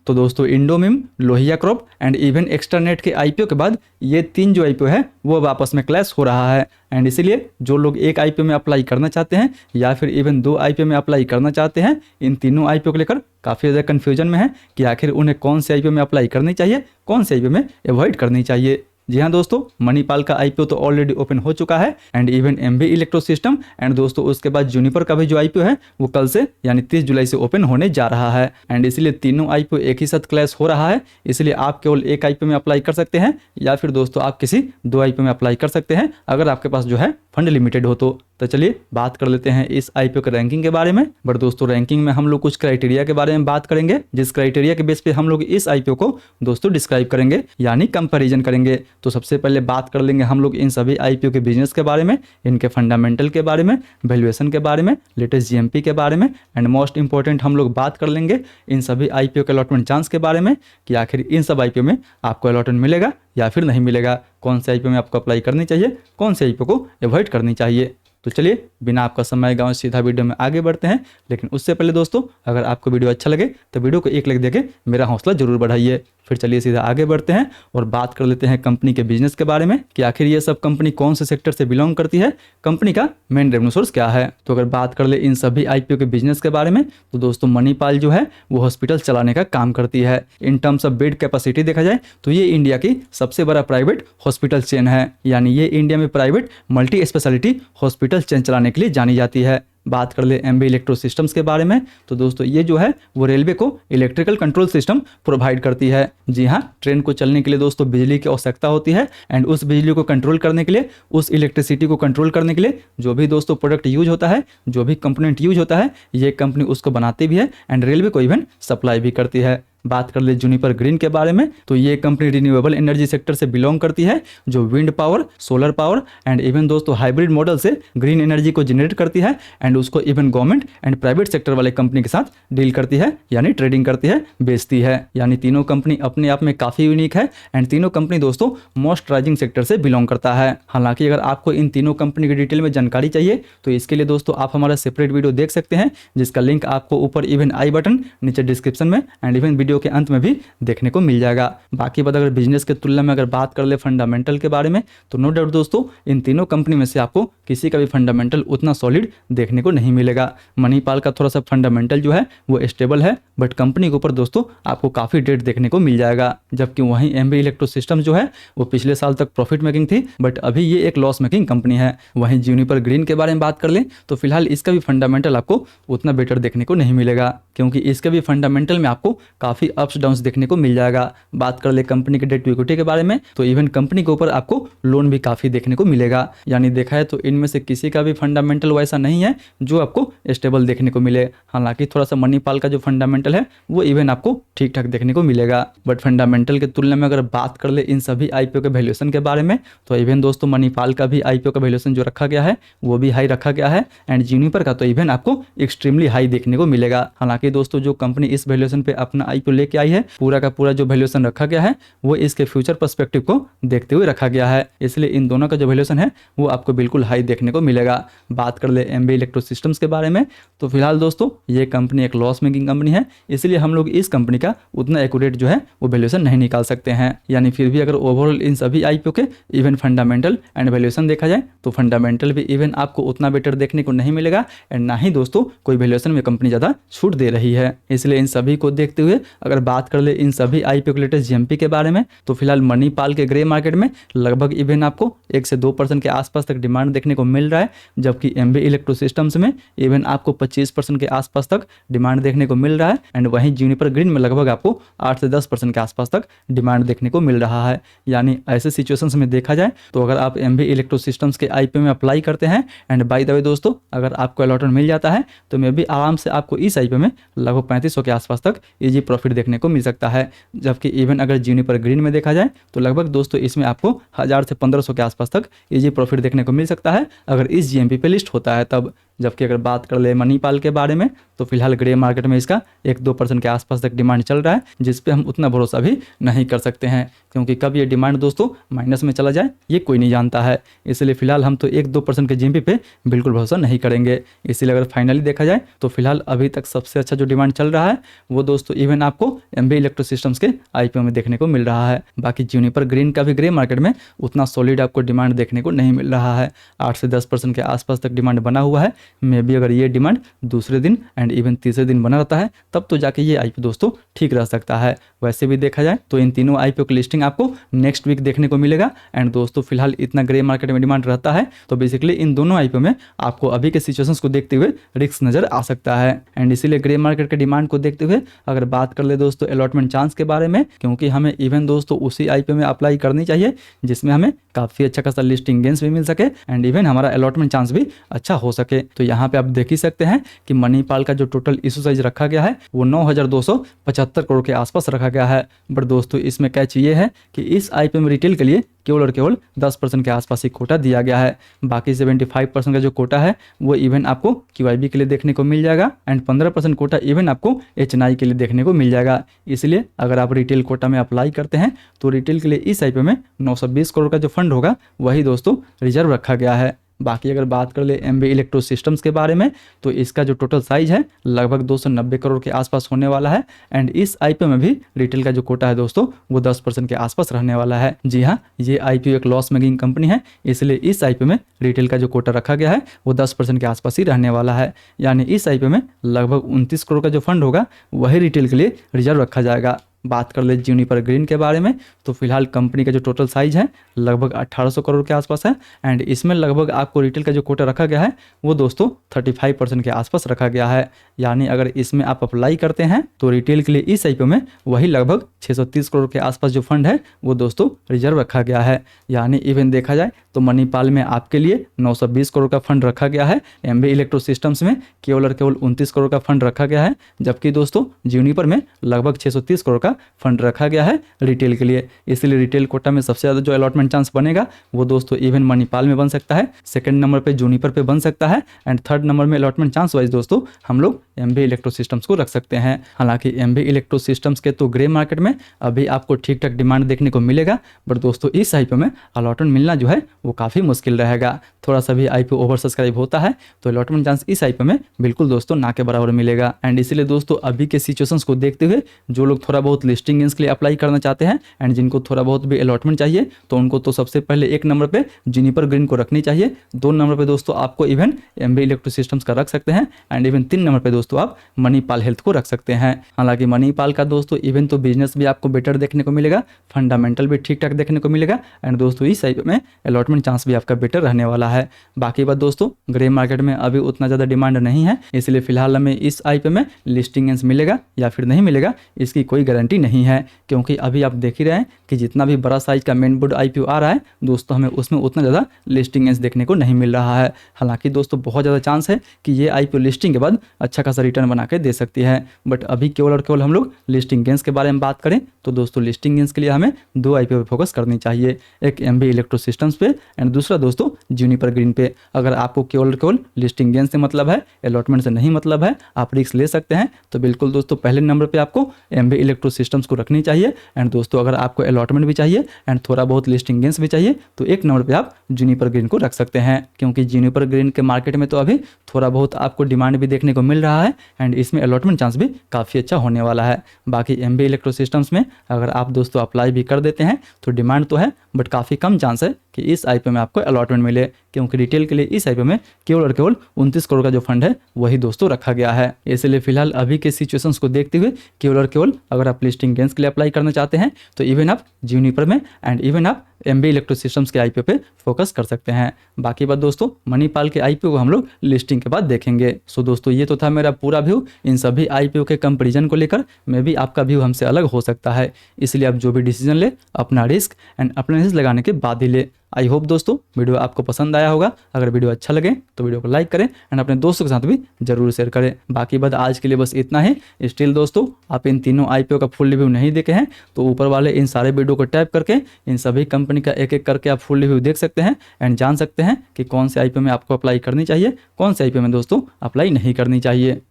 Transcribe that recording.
तो दोस्तों इंडोमिम, लोहिया क्रॉप एंड इवन एक्स्ट्रानेट के आईपीओ के बाद ये 3 जो आईपीओ है वो अब आपस में क्लैश हो रहा है। एंड इसीलिए जो लोग एक आईपीओ में अप्लाई करना चाहते हैं या फिर इवन 2 आईपीओ में अप्लाई करना चाहते हैं, इन तीनों आईपीओ को लेकर काफ़ी ज़्यादा कन्फ्यूजन में है कि आखिर उन्हें कौन से आईपीओ में अप्लाई करनी चाहिए, कौन से आईपीओ में अवॉइड करनी चाहिए। जी हाँ दोस्तों, मणिपाल का आईपीओ तो ऑलरेडी ओपन हो चुका है and even MB electro system and दोस्तों उसके बाद जूनिपर का भी जो आईपीओ है वो कल से यानी 30 जुलाई से ओपन होने जा रहा है। एंड इसलिए तीनों आईपीओ एक ही साथ क्लैश हो रहा है, इसलिए आप केवल एक आईपीओ में अप्लाई कर सकते हैं या फिर दोस्तों आप किसी 2 आईपीओ में अप्लाई कर सकते हैं अगर आपके पास जो है फंड लिमिटेड हो तो चलिए बात कर लेते हैं इस आईपीओ के रैंकिंग के बारे में। बट दोस्तों रैंकिंग में हम लोग कुछ क्राइटेरिया के बारे में बात करेंगे, जिस क्राइटेरिया के बेस पे हम लोग इस आईपीओ को दोस्तों डिस्क्राइब करेंगे यानी कंपैरिजन करेंगे। तो सबसे पहले बात कर लेंगे हम लोग इन सभी आईपीओ के बिजनेस के बारे में, इनके फंडामेंटल के बारे में, वैल्यूएशन के बारे में, लेटेस्ट जीएमपी के बारे में एंड मोस्ट इंपॉर्टेंट हम लोग बात कर लेंगे इन सभी आईपीओ के अलॉटमेंट चांस के बारे में कि आखिर इन सब आईपीओ में आपको अलॉटमेंट मिलेगा या फिर नहीं मिलेगा, कौन से आईपीओ में आपको अप्लाई करनी चाहिए, कौन से आईपीओ को अवॉइड करनी चाहिए। तो चलिए बिना आपका समय गंवाए सीधा वीडियो में आगे बढ़ते हैं। लेकिन उससे पहले दोस्तों अगर आपको वीडियो अच्छा लगे तो वीडियो को एक लाइक देके मेरा हौसला जरूर बढ़ाइए। फिर चलिए सीधा आगे बढ़ते हैं और बात कर लेते हैं कंपनी के बिजनेस के बारे में कि आखिर ये सब कंपनी कौन से सेक्टर से बिलोंग करती है, कंपनी का मेन रेवेन्यू सोर्स क्या है। तो अगर बात कर ले इन सभी आईपीओ के बिजनेस के बारे में तो दोस्तों मणिपाल जो है वो हॉस्पिटल चलाने का काम करती है। In terms of bed capacity देखा जाए तो ये इंडिया की सबसे बड़ा प्राइवेट हॉस्पिटल चेन है, यानी ये इंडिया में private multi speciality hospital chain चलाने के लिए जानी जाती है। बात कर ले एमबी इलेक्ट्रो सिस्टम्स के बारे में तो दोस्तों ये जो है वो रेलवे को इलेक्ट्रिकल कंट्रोल सिस्टम प्रोवाइड करती है। जी हाँ, ट्रेन को चलने के लिए दोस्तों बिजली की आवश्यकता होती है एंड उस बिजली को कंट्रोल करने के लिए, उस इलेक्ट्रिसिटी को कंट्रोल करने के लिए जो भी दोस्तों प्रोडक्ट यूज होता है, जो भी कंपोनेंट यूज होता है, ये कंपनी उसको बनाती भी है एंड रेलवे को इवन सप्लाई भी करती है। बात कर ले जूनिपर ग्रीन के बारे में तो ये कंपनी रिन्यूएबल एनर्जी सेक्टर से बिलोंग करती है, जो wind power, solar power and even दोस्तों हाइब्रिड मॉडल से ग्रीन एनर्जी को जनरेट करती है एंड उसको even government and private sector वाले कंपनी के साथ डील करती है, यानी ट्रेडिंग करती है, बेचती है। यानी तीनों कंपनी अपने आप में काफ़ी यूनिक है एंड तीनों कंपनी दोस्तों मोस्ट राइजिंग सेक्टर से बिलोंग करता है। हालांकि अगर आपको इन तीनों कंपनी की डिटेल में जानकारी चाहिए तो इसके लिए दोस्तों आप हमारा सेपरेट वीडियो देख सकते हैं, जिसका लिंक आपको ऊपर इवन आई बटन, नीचे डिस्क्रिप्शन में एंड इवन वीडियो के अंत में भी देखने को मिल जाएगा। बाकी बात अगर बिजनेस के तुलना में अगर बात कर ले फंडामेंटल के बारे में तो नो डाउट दोस्तों इन तीनों कंपनी में से आपको किसी का भी फंडामेंटल उतना सॉलिड देखने को नहीं मिलेगा। मणिपाल का थोड़ा सा फंडामेंटल जो है वो स्टेबल है, बट कंपनी के ऊपर दोस्तों आपको काफ़ी डेट देखने को मिल जाएगा। जबकि वहीं एमबी इलेक्ट्रो सिस्टम जो है वो पिछले साल तक प्रॉफिट मेकिंग थी, बट अभी ये एक लॉस मेकिंग कंपनी है। वहीं जूनिपर ग्रीन के बारे में बात कर लें तो फिलहाल इसका भी फंडामेंटल आपको उतना बेटर देखने को नहीं मिलेगा, क्योंकि इसके भी फंडामेंटल में आपको काफ़ी अप्स डाउन्स देखने को मिल जाएगा। बात कर ले कंपनी के डेट टू इक्विटी के बारे में तो इवन कंपनी के ऊपर आपको लोन भी काफ़ी देखने को मिलेगा। यानी देखा है तो इनमें से किसी का भी फंडामेंटल वैसा नहीं है जो आपको स्टेबल देखने को मिले। हालांकि थोड़ा सा मणिपाल का जो फंडामेंटल है वो इवन आपको ठीक ठाक देखने को मिलेगा, बट फंडामेंटल के तुलना में अगर बात कर ले इन सभी आईपीओ के वैल्यूएशन के बारे में तो इवन दोस्तों मणिपाल का भी आईपीओ का वैल्यूएशन जो रखा गया है वो भी हाई रखा गया है एंड जूनिपर का तो इवन आपको एक्सट्रीमली हाई देखने को मिलेगा। हालांकि दोस्तों जो कंपनी इस वैल्यूएशन पे अपना आईपीओ लेके आई है पूरा का पूरा जो वैल्यूएशन रखा गया है वो इसके फ्यूचर पर्सपेक्टिव को देखते हुए रखा गया है, इसलिए इन दोनों का जो वैल्यूएशन है वो आपको बिल्कुल हाई देखने को मिलेगा। बात कर ले एमबी इलेक्ट्रो सिस्टम्स के बारे में तो फिलहाल दोस्तों ये कंपनी एक लॉस मेकिंग कंपनी है, इसलिए हम लोग इस कंपनी का उतना एक्यूरेट जो है वो वैल्यूएशन नहीं निकाल सकते हैं। यानी फिर भी अगर ओवरऑल इन सभी आईपीओ के इवन फंडामेंटल एंड वैल्यूएशन देखा जाए तो फंडामेंटल भी इवन आपको उतना बेटर देखने को नहीं मिलेगा एंड ना ही दोस्तों कोई वैल्यूएशन में कंपनी ज़्यादा छूट दे रही है। इसलिए इन सभी को देखते हुए अगर बात कर ले इन सभी आईपीओ के लेटेस्ट जीएमपी के बारे में तो फिलहाल मणिपाल के ग्रे मार्केट में लगभग इवन आपको 1 से 2% के आसपास तक डिमांड देखने को मिल रहा है, जबकि एमबी इलेक्ट्रो सिस्टम्स में इवन आपको 25% के आसपास तक डिमांड देखने को मिल रहा है एंड वहीं जूनिपर ग्रीन में लगभग आपको 8 से 10% के आसपास तक डिमांड देखने को मिल रहा है। यानी ऐसे सिचुएशंस में देखा जाए तो अगर आप एमबी इलेक्ट्रो सिस्टम्स के आईपीओ में अप्लाई करते हैं एंड बाय द वे दोस्तों अगर आपको अलॉटमेंट मिल जाता है तो मे भी आराम से आपको इस आईपीओ में लगभग 3500 के आसपास तक इजी प्रॉफिट देखने को मिल सकता है। जबकि इवन अगर जूनिपर ग्रीन में देखा जाए तो लगभग दोस्तों इसमें आपको 1000 से 1500 के आसपास तक इजी प्रॉफिट देखने को मिल सकता है अगर इस जीएमपी पे लिस्ट होता है तब। जबकि अगर बात कर ले मणिपाल के बारे में तो फिलहाल ग्रे मार्केट में इसका 1-2% के आसपास तक डिमांड चल रहा है, जिस पे हम उतना भरोसा भी नहीं कर सकते हैं, क्योंकि कब ये डिमांड दोस्तों माइनस में चला जाए ये कोई नहीं जानता है। इसलिए फिलहाल हम तो 1-2% के जीएमपी पे बिल्कुल भरोसा नहीं करेंगे। इसलिए अगर फाइनली देखा जाए तो फिलहाल अभी तक सबसे अच्छा जो डिमांड चल रहा है वो दोस्तों इवन आपको एमबी इलेक्ट्रो सिस्टम्स के आईपीओ में देखने को मिल रहा है। बाकी जूनिपर ग्रीन का भी ग्रे मार्केट में उतना सॉलिड आपको डिमांड देखने को नहीं मिल रहा है, 8 से 10% के आसपास तक डिमांड बना हुआ है। मे बी अगर ये डिमांड दूसरे दिन एंड इवन तीसरे दिन बना रहता है तब तो जाके ये आईपीओ दोस्तों ठीक रह सकता है। वैसे भी देखा जाए तो इन तीनों आईपीओ की लिस्टिंग आपको नेक्स्ट वीक देखने को मिलेगा। एंड दोस्तों फिलहाल इतना ग्रे मार्केट में डिमांड रहता है तो बेसिकली इन दोनों आईपीओ में आपको अभी के सिचुएशंस को देखते हुए रिस्क नजर आ सकता है। एंड इसीलिए ग्रे मार्केट के डिमांड को देखते हुए अगर बात कर ले दोस्तों अलॉटमेंट चांस के बारे में, क्योंकि हमें इवन दोस्तों उसी आईपीओ में अप्लाई करनी चाहिए जिसमें हमें काफी अच्छा खासा लिस्टिंग गेंस भी मिल सके एंड इवन हमारा अलॉटमेंट चांस भी अच्छा हो सके। तो यहाँ पे आप देख ही सकते हैं कि मणिपाल का जो टोटल इशू साइज रखा गया है वो 9,275 करोड़ के आसपास रखा गया है। बट दोस्तों इसमें कैच ये है कि इस आईपीओ में रिटेल के लिए केवल और केवल 10% के आसपास ही कोटा दिया गया है। बाकी 75% का जो कोटा है वो इवन आपको क्यूआईबी के लिए देखने को मिल जाएगा एंड 15% कोटा इवन आपको एचएनआई के लिए देखने को मिल जाएगा। इसलिए अगर आप रिटेल कोटा में अप्लाई करते हैं तो रिटेल के लिए इस आईपीओ में 920 करोड़ का जो फंड होगा वही दोस्तों रिजर्व रखा गया है। बाकी अगर बात कर ले एमबी इलेक्ट्रो सिस्टम्स के बारे में तो इसका जो टोटल साइज है लगभग 290 करोड़ के आसपास होने वाला है। एंड इस आईपीओ में भी रिटेल का जो कोटा है दोस्तों वो 10% के आसपास रहने वाला है। जी हाँ, ये आईपीओ एक लॉस मेकिंग कंपनी है, इसलिए इस आईपीओ में रिटेल का जो कोटा रखा गया है वो 10% के आसपास ही रहने वाला है। यानी इस आईपीओ में लगभग 29 करोड़ का जो फंड होगा वही रिटेल के लिए रिजर्व रखा जाएगा। बात कर ले जूनिपर ग्रीन के बारे में तो फिलहाल कंपनी का जो टोटल साइज है लगभग 1800 करोड़ के आसपास है। एंड इसमें लगभग आपको रिटेल का जो कोटा रखा गया है वो दोस्तों 35% के आसपास रखा गया है। यानी अगर इसमें आप अप्लाई करते हैं तो रिटेल के लिए इस आईपीओ में वही लगभग 630 करोड़ के आसपास जो फंड है वो दोस्तों रिजर्व रखा गया है। यानी इवन देखा जाए तो मणिपाल में आपके लिए 920 करोड़ का फंड रखा गया है, एमबी इलेक्ट्रो सिस्टम्स में केवल और केवल 29 करोड़ का फंड रखा गया है, जबकि दोस्तों जूनिपर में लगभग 630 करोड़ का फंड रखा गया है रिटेल के लिए। इसलिए रिटेल कोटा में सबसे ज़्यादा जो अलॉटमेंट चांस बनेगा वो दोस्तों इवन मणिपाल में बन सकता है, सेकंड नंबर पे जूनिपर पे बन सकता है एंड थर्ड नंबर में अलॉटमेंट चांस वाइज दोस्तों हम लोग एमबी इलेक्ट्रो सिस्टम्स को रख सकते हैं। हालांकि एमबी इलेक्ट्रो सिस्टम्स के तो ग्रे मार्केट में अभी आपको ठीक ठाक डिमांड देखने को मिलेगा, बट दोस्तों इस आईपीओ में अलॉटमेंट मिलना जो है वो काफ़ी मुश्किल रहेगा। थोड़ा सा भी आईपीओ ओवर सब्सक्राइब होता है तो अलॉटमेंट चांस इस आईपीओ में बिल्कुल दोस्तों ना के बराबर मिलेगा। एंड इसीलिए दोस्तों अभी के सिचुएशंस को देखते हुए जो लोग थोड़ा बहुत लिस्टिंग गेंस के लिए अप्लाई करना चाहते हैं एंड जिनको थोड़ा बहुत भी अलॉटमेंट चाहिए तो उनको तो सबसे पहले 1 नंबर पे जूनिपर ग्रीन को रखनी चाहिए, 2 नंबर पे दोस्तों आपको इवन एमबी इलेक्ट्रो सिस्टम्स का रख सकते हैं एंड इवन 3 नंबर पे दोस्तों आप मणिपाल हेल्थ को रख सकते हैं। हालांकि मणिपाल का दोस्तों इवन तो बिजनेस भी आपको बेटर देखने को मिलेगा, फंडामेंटल भी ठीक ठाक देखने को मिलेगा एंड दोस्तों इस आईपीओ में अलॉटमेंट चांस भी आपका बेटर रहने वाला है। बाकी बात दोस्तों ग्रे मार्केट में अभी उतना ज़्यादा डिमांड नहीं है, इसलिए फिलहाल हमें इस आईपीओ में लिस्टिंग मिलेगा या फिर नहीं मिलेगा इसकी कोई गारंटी नहीं है, क्योंकि अभी आप देख ही रहे हैं कि जितना भी बड़ा साइज का मेन बोर्ड आईपीओ आ रहा है दोस्तों हमें उसमें उतना ज़्यादा लिस्टिंग देखने को नहीं मिल रहा है। हालांकि दोस्तों बहुत ज़्यादा चांस है कि ये आईपीओ लिस्टिंग के बाद अच्छा खासा रिटर्न बना के दे सकती है, बट अभी केवल और केवल हम लोग लिस्टिंग गेंस के बारे में बात करें तो दोस्तों लिस्टिंग गेंस के लिए हमें 2 आईपीओ पे फोकस करनी चाहिए, एक एमबी इलेक्ट्रो सिस्टम्स पे एंड दूसरा दोस्तों जूनिपर ग्रीन पे। अगर आपको केवल और केवल लिस्टिंग गेंस से मतलब है, अलॉटमेंट से नहीं मतलब है, आप रिस्क ले सकते हैं तो बिल्कुल दोस्तों पहले नंबर पे आपको एमबी इलेक्ट्रो सिस्टम्स को रखनी चाहिए। एंड दोस्तों अगर आपको अलॉटमेंट भी चाहिए एंड थोड़ा बहुत लिस्टिंग गेंस भी चाहिए तो 1 नंबर पे आप जूनिपर ग्रीन को रख सकते हैं, क्योंकि जूनिपर ग्रीन के मार्केट में तो अभी थोड़ा बहुत आपको डिमांड भी देखने को मिल रहा है एंड इसमें अलॉटमेंट चांस भी काफ़ी अच्छा होने वाला है। बाकी एमबी इलेक्ट्रो सिस्टम्स में अगर आप दोस्तों अप्लाई भी कर देते हैं तो डिमांड तो है बट काफ़ी कम चांस है कि इस आईपीओ में आपको अलॉटमेंट मिले, क्योंकि रिटेल के लिए इस आईपीओ में केवल और केवल 29 करोड़ का जो फंड है वही दोस्तों रखा गया है। इसलिए फिलहाल अभी के सिचुएशंस को देखते हुए केवल और केवल अगर आप लिस्टिंग गेंस के लिए अप्लाई करना चाहते हैं तो इवन आप जूनिपर में एंड इवन आप एमबी इलेक्ट्रो सिस्टम्स के आईपीओ पे फोकस कर सकते हैं। बाकी बात दोस्तों मणिपाल के आईपीओ को हम लोग लिस्टिंग के बाद देखेंगे। सो दोस्तों ये तो था मेरा पूरा व्यू इन सभी आईपीओ के कंपैरिजन को लेकर। मे भी आपका व्यू हमसे अलग हो सकता है, इसलिए आप जो भी डिसीजन ले अपना रिस्क एंड अपने प्राइस लगाने के बाद ही ले। आई होप दोस्तों वीडियो आपको पसंद आया होगा। अगर वीडियो अच्छा लगे तो वीडियो को लाइक करें एंड अपने दोस्तों के साथ भी जरूर शेयर करें। बाकी बात आज के लिए बस इतना ही। स्टिल दोस्तों आप इन तीनों आईपीओ का फुल रिव्यू नहीं देखे हैं तो ऊपर वाले इन सारे वीडियो को टैप करके इन सभी कंपनी का एक एक करके आप फुल रिव्यू देख सकते हैं एंड जान सकते हैं कि कौन से आईपीओ में आपको अप्लाई करनी चाहिए, कौन से आईपीओ में दोस्तों अप्लाई नहीं करनी चाहिए।